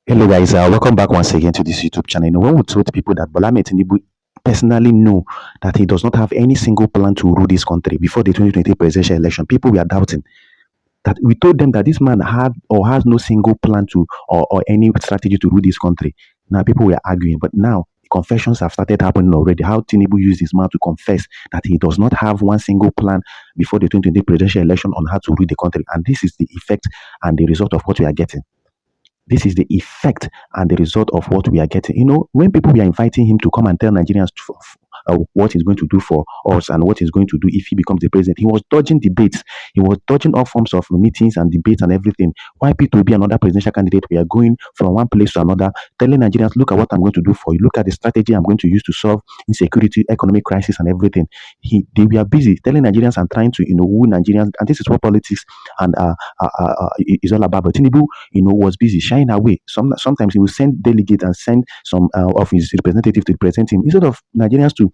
Hello guys, welcome back once again to this YouTube channel. When we told people that Bola Ahmed Tinubu personally know that he does not have any single plan to rule this country before the 2023 presidential election, people were doubting that. We told them that this man had or has no single plan to or any strategy to rule this country. Now people were arguing, but now confessions have started happening already. How Tinubu used his mouth to confess that he does not have one single plan before the 2023 presidential election on how to rule the country, and this is the effect and the result of what we are getting. This is the effect and the result of what we are getting. When people were inviting him to come and tell Nigerians what he's going to do for us and what he's going to do if he becomes the president, he was dodging debates. He was dodging all forms of meetings and debates and everything. Why P2B, another presidential candidate, we are going from one place to another, telling Nigerians, look at what I'm going to do for you. Look at the strategy I'm going to use to solve insecurity, economic crisis, and everything. They were busy telling Nigerians and trying to, woo Nigerians. And this is what politics and is all about. But Tinubu, was busy shying away. Sometimes he will send delegates and send some of his representatives to represent him instead of Nigerians to,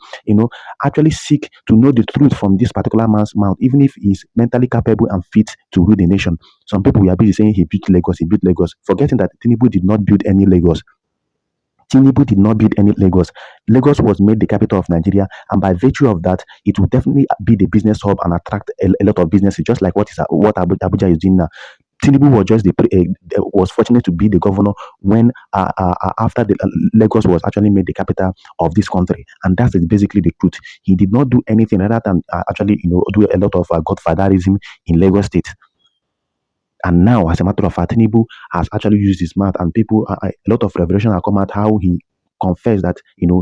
actually seek to know the truth from this particular man's mouth, even if he's mentally capable and fit to rule the nation. Some people were busy saying he built Lagos, forgetting that Tinubu did not build any Lagos. Tinubu did not build any Lagos. Lagos was made the capital of Nigeria, and by virtue of that, it will definitely be the business hub and attract a lot of businesses, just like what Abuja is doing now. Tinubu was just was fortunate to be the governor when after the Lagos was actually made the capital of this country, and that is basically the truth. He did not do anything other than actually do a lot of godfatherism in Lagos State. And now, as a matter of fact, Tinubu has actually used his mouth, and people, a lot of revelation have come out how he confessed that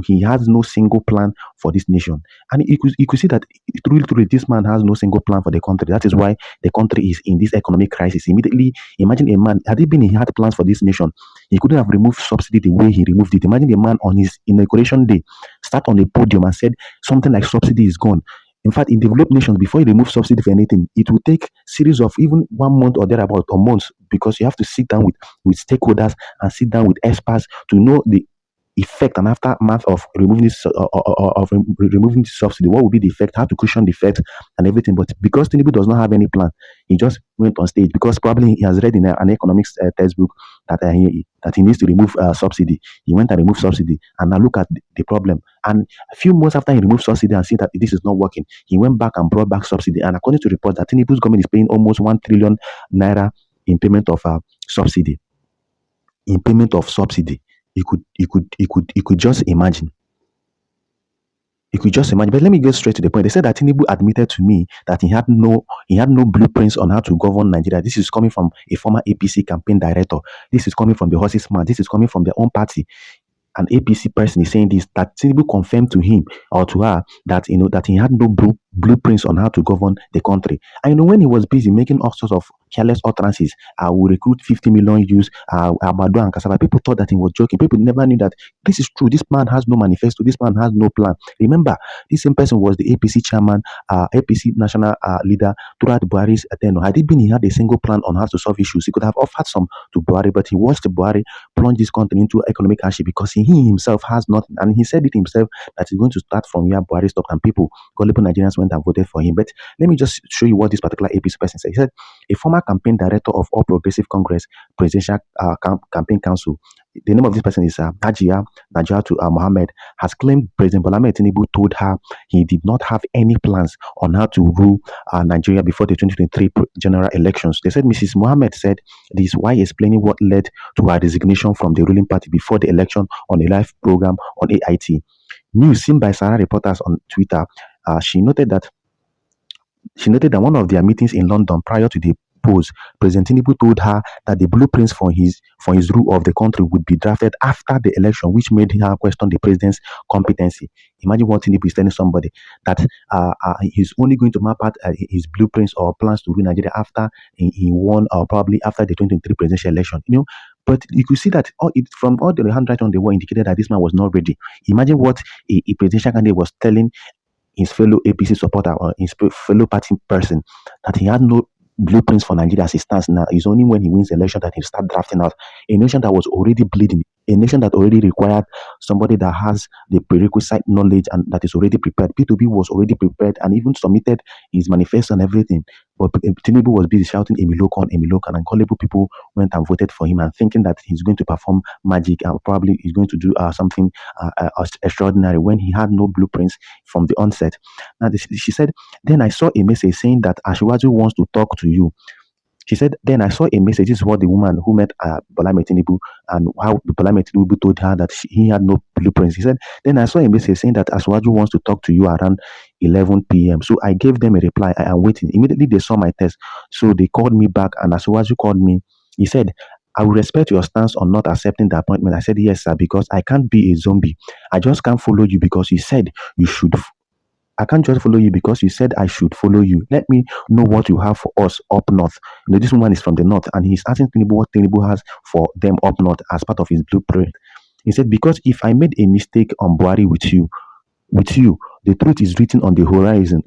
he has no single plan for this nation. And you could see that truly this man has no single plan for the country. That is why the country is in this economic crisis. Immediately, imagine a man, he had plans for this nation, he couldn't have removed subsidy the way he removed it. Imagine a man on his inauguration day start on a podium and said something like subsidy is gone. In fact, in developed nations, before you remove subsidy for anything, it will take series of even 1 month or thereabout, or months, because you have to sit down with stakeholders and sit down with experts to know the effect and aftermath of removing this removing the subsidy. What will be the effect? How to cushion the effect and everything. But because Tinubu does not have any plan, he just went on stage because probably he has read in an economics textbook that he needs to remove subsidy. He went and removed subsidy, and now look at the problem. And a few months after he removed subsidy and see that this is not working, he went back and brought back subsidy. And according to reports, that Tinubu's government is paying almost 1 trillion naira in payment of subsidy. In payment of subsidy. You could just imagine. You could just imagine. But let me get straight to the point. They said that Tinubu admitted to me that he had no blueprints on how to govern Nigeria. This is coming from a former APC campaign director. This is coming from the horse's mouth. This is coming from their own party. An APC person is saying this, that Tinubu confirmed to him or to her that that he had no blueprints on how to govern the country. And when he was busy making all sorts of careless utterances, I will recruit 50 million youths, Abado and Cassava, people thought that he was joking. People never knew that this is true. This man has no manifesto. This man has no plan. Remember, this same person was the APC chairman, APC national leader throughout Buhari's tenure. Had it been he had a single plan on how to solve issues, he could have offered some to Buhari, but he watched Buhari plunge this country into economic hardship because he himself has nothing. And he said it himself that he's going to start from where Buhari stopped, and people, gullible Nigerians, went and voted for him. But let me just show you what this particular APC person said. He said, a former campaign director of All Progressive Congress Presidential Campaign Council, the name of this person is Hajia Najatu Mohammed, has claimed President Bola Ahmed Tinubu told her he did not have any plans on how to rule Nigeria before the 2023 general elections. They said Mrs. Mohammed said this while explaining what led to her resignation from the ruling party before the election on a live program on AIT. News seen by Sarah reporters on Twitter. She noted that one of their meetings in London prior to the polls, President Tinubu told her that the blueprints for his rule of the country would be drafted after the election, which made her question the president's competency. Imagine what Tinubu is telling somebody, that he's only going to map out his blueprints or plans to rule Nigeria after he won, or probably after the 2023 presidential election. But you could see that from all the handwriting on the wall indicated that this man was not ready. Imagine what a presidential candidate was telling his fellow APC supporter or his fellow party person, that he had no blueprints for Nigeria as it stands now. It's only when he wins the election that he'll start drafting out a nation that was already bleeding, a nation that already required somebody that has the prerequisite knowledge and that is already prepared. P2B was already prepared and even submitted his manifesto and everything. But Tinubu was busy shouting Emilokan, Emilokan, and gullible people went and voted for him and thinking that he's going to perform magic and probably he's going to do something extraordinary when he had no blueprints from the onset. Now, she said, then I saw a message saying that Ashwaju wants to talk to you. She said, then I saw a message. This is what the woman who met Bola Tinubu and how Bola Tinubu told her that he had no blueprints. He said, then I saw a message saying that Aswaju wants to talk to you around 11 p.m. So I gave them a reply. I am waiting. Immediately they saw my text. So they called me back and Aswaju called me. He said, I will respect your stance on not accepting the appointment. I said, yes, sir, because I can't be a zombie. I just can't follow you because you said you should. I can't just follow you because you said I should follow you. Let me know what you have for us up north. This woman is from the north, and he's asking Tinubu what Tinubu has for them up north as part of his blueprint. He said, because if I made a mistake on Buhari with you, the truth is written on the horizon.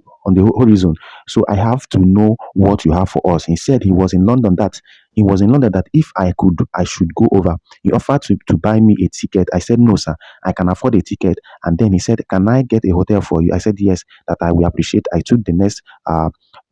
So I have to know what you have for us. He said he was in London that if I could, I should go over. He offered to buy me a ticket. I said, no, sir, I can afford a ticket. And then he said, can I get a hotel for you? I said, yes, that I will appreciate. I took the next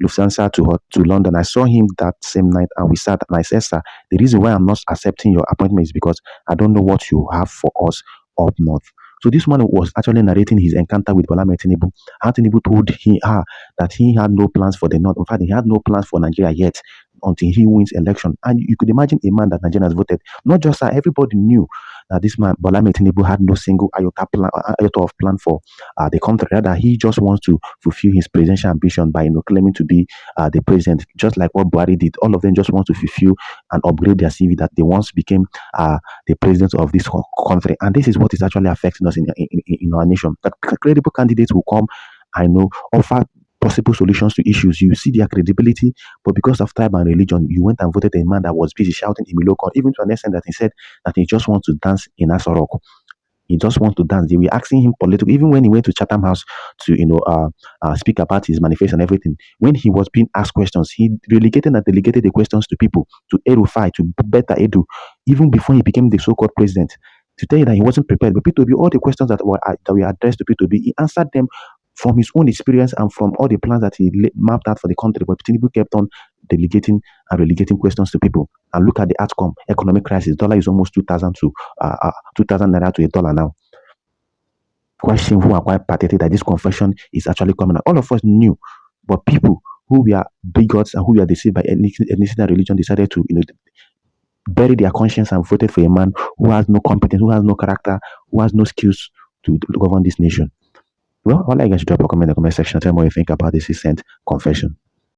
Lufthansa to London. I saw him that same night and we sat and I said, sir, the reason why I'm not accepting your appointment is because I don't know what you have for us up north. So this man was actually narrating his encounter with Bola Tinubu. How Tinubu told her that he had no plans for the North. In fact, he had no plans for Nigeria yet until he wins election. And you could imagine a man that Nigerians voted. Not just that, everybody knew that this man, Bola Tinubu, had no single iota of plan for the country. Rather, he just wants to fulfill his presidential ambition by claiming to be the president, just like what Buhari did. All of them just want to fulfill and upgrade their CV that they once became the president of this country. And this is what is actually affecting us in our nation. That credible candidates will come, I know, offer possible solutions to issues. You see their credibility, but because of tribe and religion, you went and voted a man that was busy shouting Imilokon, even to an extent that he said that he just wants to dance in Asorok. He just wants to dance. They were asking him politically, even when he went to Chatham House to, speak about his manifesto and everything. When he was being asked questions, he relegated and delegated the questions to people, to Erufai, to Beta Edu, even before he became the so-called president. To tell you that he wasn't prepared, but P2B, all the questions that were addressed to P2B, he answered them from his own experience and from all the plans that he mapped out for the country. But Tinubu kept on delegating and relegating questions to people. And look at the outcome: economic crisis. Dollar is almost 2,000 to 2,000 naira to a dollar now. Quite shameful and quite pathetic that this confession is actually coming out. All of us knew, but people who were bigots and who were deceived by ethnicity and religion decided to, bury their conscience and voted for a man who has no competence, who has no character, who has no skills to govern this nation. Well, all I guys drop a comment in the comment section. Tell me what you think about this recent confession.